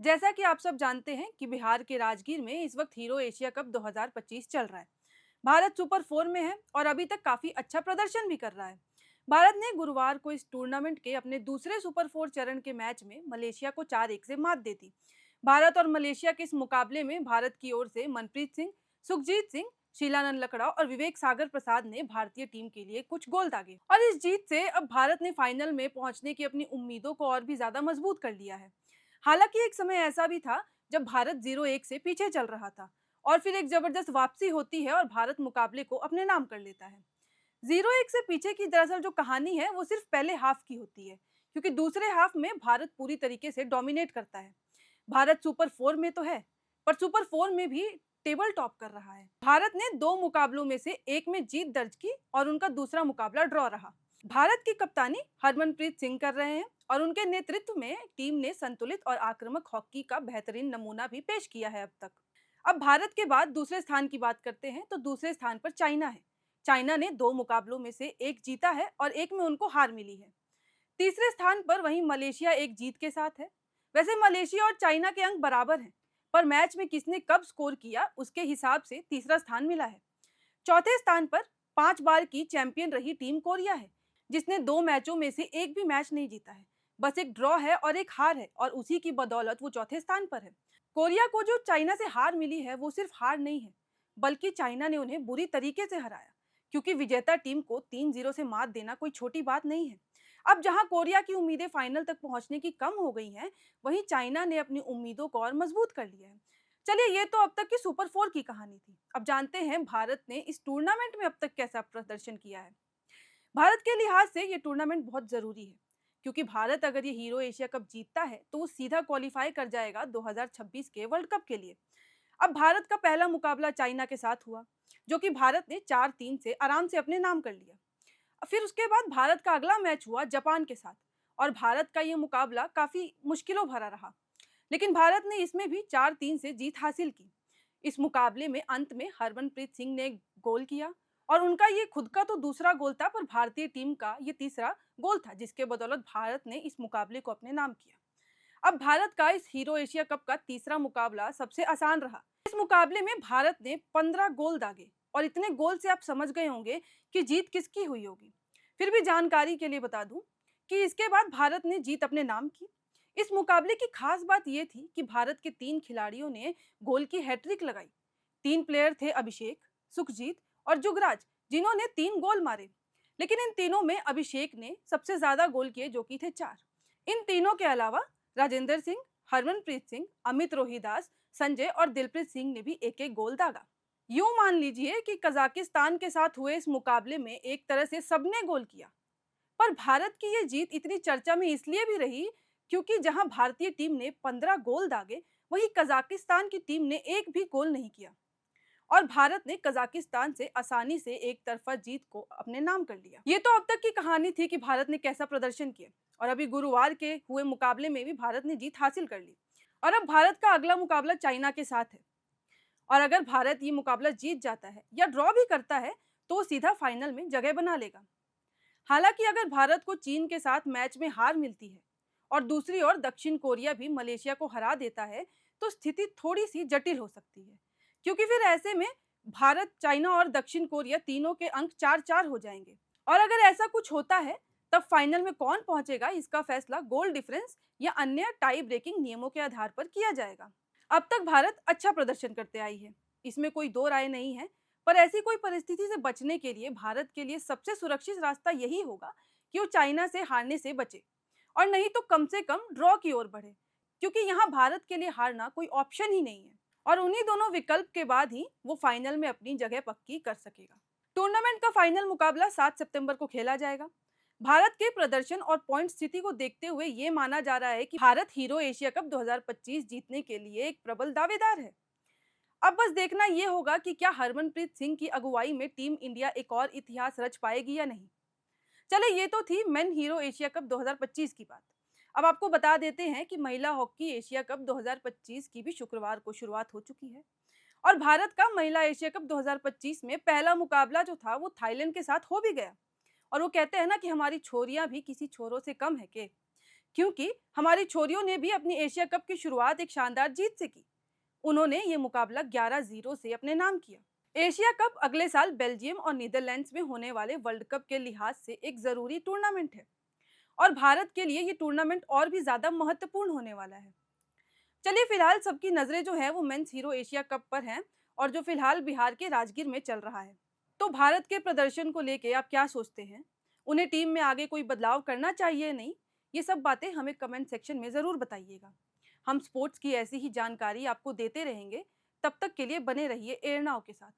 जैसा कि आप सब जानते हैं कि बिहार के राजगीर में इस वक्त हीरो एशिया कप 2025 चल रहा है। भारत सुपर फोर में है और अभी तक काफी अच्छा प्रदर्शन भी कर रहा है। भारत ने गुरुवार को इस टूर्नामेंट के अपने दूसरे सुपर फोर चरण के मैच में मलेशिया को 4-1 से मात दे दी। भारत और मलेशिया के इस मुकाबले में भारत की ओर से मनप्रीत सिंह, सुखजीत सिंह, शीलानंद लकड़ा और विवेक सागर प्रसाद ने भारतीय टीम के लिए कुछ गोल दागे और इस जीत से अब भारत ने फाइनल में पहुंचने की अपनी उम्मीदों को और भी ज्यादा मजबूत कर लिया है। हालांकि एक समय ऐसा भी था जब भारत 0-1 से पीछे चल रहा था और फिर एक जबरदस्त वापसी होती है और भारत मुकाबले को अपने नाम कर लेता है। 0-1 से पीछे की दरअसल जो कहानी है वो सिर्फ पहले हाफ की होती है, क्योंकि दूसरे हाफ में भारत पूरी तरीके से डोमिनेट करता है। भारत सुपर फोर में तो है, पर सुपर फोर में भी टेबल टॉप कर रहा है। भारत ने दो मुकाबलों में से एक में जीत दर्ज की और उनका दूसरा मुकाबला ड्रॉ रहा। भारत की कप्तानी हरमनप्रीत सिंह कर रहे हैं और उनके नेतृत्व में टीम ने संतुलित और आक्रामक हॉकी का बेहतरीन नमूना भी पेश किया है अब तक। अब भारत के बाद दूसरे स्थान की बात करते हैं तो दूसरे स्थान पर चाइना है। चाइना ने दो मुकाबलों में से एक जीता है और एक में उनको हार मिली है। तीसरे स्थान पर वहीं मलेशिया एक जीत के साथ है। वैसे मलेशिया और चाइना के अंक बराबर हैं, पर मैच में किसने कब स्कोर किया उसके हिसाब से तीसरा स्थान मिला है। चौथे स्थान पर 5 बार की चैंपियन रही टीम कोरिया है, जिसने दो मैचों में से एक भी मैच नहीं जीता है। बस एक ड्रॉ है और एक हार है और उसी की बदौलत वो चौथे स्थान पर है। कोरिया को जो चाइना से हार मिली है वो सिर्फ हार नहीं है, बल्कि चाइना ने उन्हें बुरी तरीके से हराया, क्योंकि विजेता टीम को 3-0 से मात देना कोई छोटी बात नहीं है। अब जहां कोरिया की उम्मीदें फाइनल तक पहुंचने की कम हो गई हैं, वहीं चाइना ने अपनी उम्मीदों को और मजबूत कर लिया है। चलिए, ये तो अब तक की सुपर फोर की कहानी थी। अब जानते हैं भारत ने इस टूर्नामेंट में अब तक कैसा प्रदर्शन किया है। भारत के लिहाज से ये टूर्नामेंट बहुत जरूरी है, क्योंकि भारत अगर ये हीरो एशिया कप जीतता है तो वो सीधा क्वालिफाई कर जाएगा 2026 के वर्ल्ड कप के लिए। अब भारत का पहला मुकाबला चाइना के साथ हुआ, जो कि भारत ने 4-3 से आराम से अपने नाम कर लिया। फिर उसके बाद भारत का अगला मैच हुआ जापान के साथ और भारत का ये मुकाबला काफी मुश्किलों भरा रहा, लेकिन भारत ने इसमें भी 4-3 से जीत हासिल की। इस मुकाबले में अंत में हरमनप्रीत सिंह ने गोल किया और उनका ये खुद का तो दूसरा गोल था, पर भारतीय टीम का ये तीसरा गोल था, जिसके बदौलत भारत ने इस मुकाबले को अपने नाम किया। अब भारत का इस हीरो एशिया कप का तीसरा मुकाबला सबसे आसान रहा। इस मुकाबले में भारत ने 15 गोल दागे और इतने गोल से आप समझ गए होंगे कि जीत किसकी हुई होगी। फिर भी जानकारी के लिए बता दूं कि इसके बाद भारत ने जीत अपने नाम की। इस मुकाबले की खास बात यह थी कि भारत के 3 खिलाड़ियों ने गोल की हैट्रिक लगाई। 3 प्लेयर थे, अभिषेक, सुखजीत और जुगराज, जिन्होंने 3 गोल मारे। लेकिन इन तीनों में अभिषेक ने सबसे ज्यादा गोल किए, जो कि थे 4। इन तीनों के अलावा राजेंद्र सिंह, हरमनप्रीत सिंह, अमित रोहिदास, संजय और दिलप्रीत सिंह ने भी एक एक गोल दागा। यूं मान लीजिए कि कजाकिस्तान के साथ हुए इस मुकाबले में एक तरह से सबने गोल किया। पर भारत की ये जीत इतनी चर्चा में इसलिए भी रही क्योंकि जहां भारतीय टीम ने 15 गोल दागे, वहीं कजाकिस्तान की टीम ने एक भी गोल नहीं किया और भारत ने कजाकिस्तान से आसानी से एक तरफा जीत को अपने नाम कर लिया। ये तो अब तक की कहानी थी कि भारत ने कैसा प्रदर्शन किया और अभी गुरुवार के हुए मुकाबले में भी भारत ने जीत हासिल कर ली और अब भारत का अगला मुकाबला चाइना के साथ है। और अगर भारत ये मुकाबला जीत जाता है या ड्रॉ भी करता है तो वो सीधा फाइनल में जगह बना लेगा। हालांकि अगर भारत को चीन के साथ मैच में हार मिलती है और दूसरी ओर दक्षिण कोरिया भी मलेशिया को हरा देता है, तो स्थिति थोड़ी सी जटिल हो सकती है, क्योंकि फिर ऐसे में भारत, चाइना और दक्षिण कोरिया तीनों के अंक 4-4 हो जाएंगे। और अगर ऐसा कुछ होता है, तब फाइनल में कौन पहुंचेगा इसका फैसला गोल डिफरेंस या अन्य टाई ब्रेकिंग नियमों के आधार पर किया जाएगा। अब तक भारत अच्छा प्रदर्शन करते आई है, इसमें कोई दो राय नहीं है। पर ऐसी कोई परिस्थिति से बचने के लिए भारत के लिए सबसे सुरक्षित रास्ता यही होगा कि वो चाइना से हारने से बचे और नहीं तो कम से कम ड्रॉ की ओर बढ़े, क्योंकि यहाँ भारत के लिए हारना कोई ऑप्शन ही नहीं है और उन्हीं दोनों विकल्प के बाद ही वो फाइनल में अपनी जगह पक्की कर सकेगा। टूर्नामेंट का फाइनल मुकाबला 7 सितंबर को खेला जाएगा। भारत के प्रदर्शन और पॉइंट स्थिति को देखते हुए ये माना जा रहा है कि भारत हीरो एशिया कप 2025 जीतने के लिए एक प्रबल दावेदार है। अब बस देखना यह होगा कि क्या हरमनप्रीत सिंह की अगुवाई में टीम इंडिया एक और इतिहास रच पाएगी या नहीं। चले, ये तो थी मेन हीरो एशिया कप 2025 की बात। अब आपको बता देते हैं कि महिला हॉकी एशिया कप 2025 की भी शुक्रवार को शुरुआत हो चुकी है और भारत का महिला एशिया कप 2025 में पहला मुकाबला जो था वो थाईलैंड के साथ हो भी गया। और वो कहते हैं ना कि हमारी छोरियां भी किसी छोरों से कम है के, क्योंकि हमारी छोरियों ने भी अपनी एशिया कप की शुरुआत एक शानदार जीत से की। उन्होंने ये मुकाबला 11-0 से अपने नाम किया। एशिया कप अगले साल बेल्जियम और नीदरलैंड्स में होने वाले वर्ल्ड कप के लिहाज से एक जरूरी टूर्नामेंट है और भारत के लिए ये टूर्नामेंट और भी ज्यादा महत्वपूर्ण होने वाला है। चलिए फिलहाल सबकी नजरें जो है वो मेंस हीरो एशिया कप पर हैं और जो फिलहाल बिहार के राजगीर में चल रहा है। तो भारत के प्रदर्शन को लेके आप क्या सोचते हैं? उन्हें टीम में आगे कोई बदलाव करना चाहिए या नहीं? ये सब बातें हमें कमेंट सेक्शन में ज़रूर बताइएगा। हम स्पोर्ट्स की ऐसी ही जानकारी आपको देते रहेंगे। तब तक के लिए बने रहिए एरनाओ के साथ।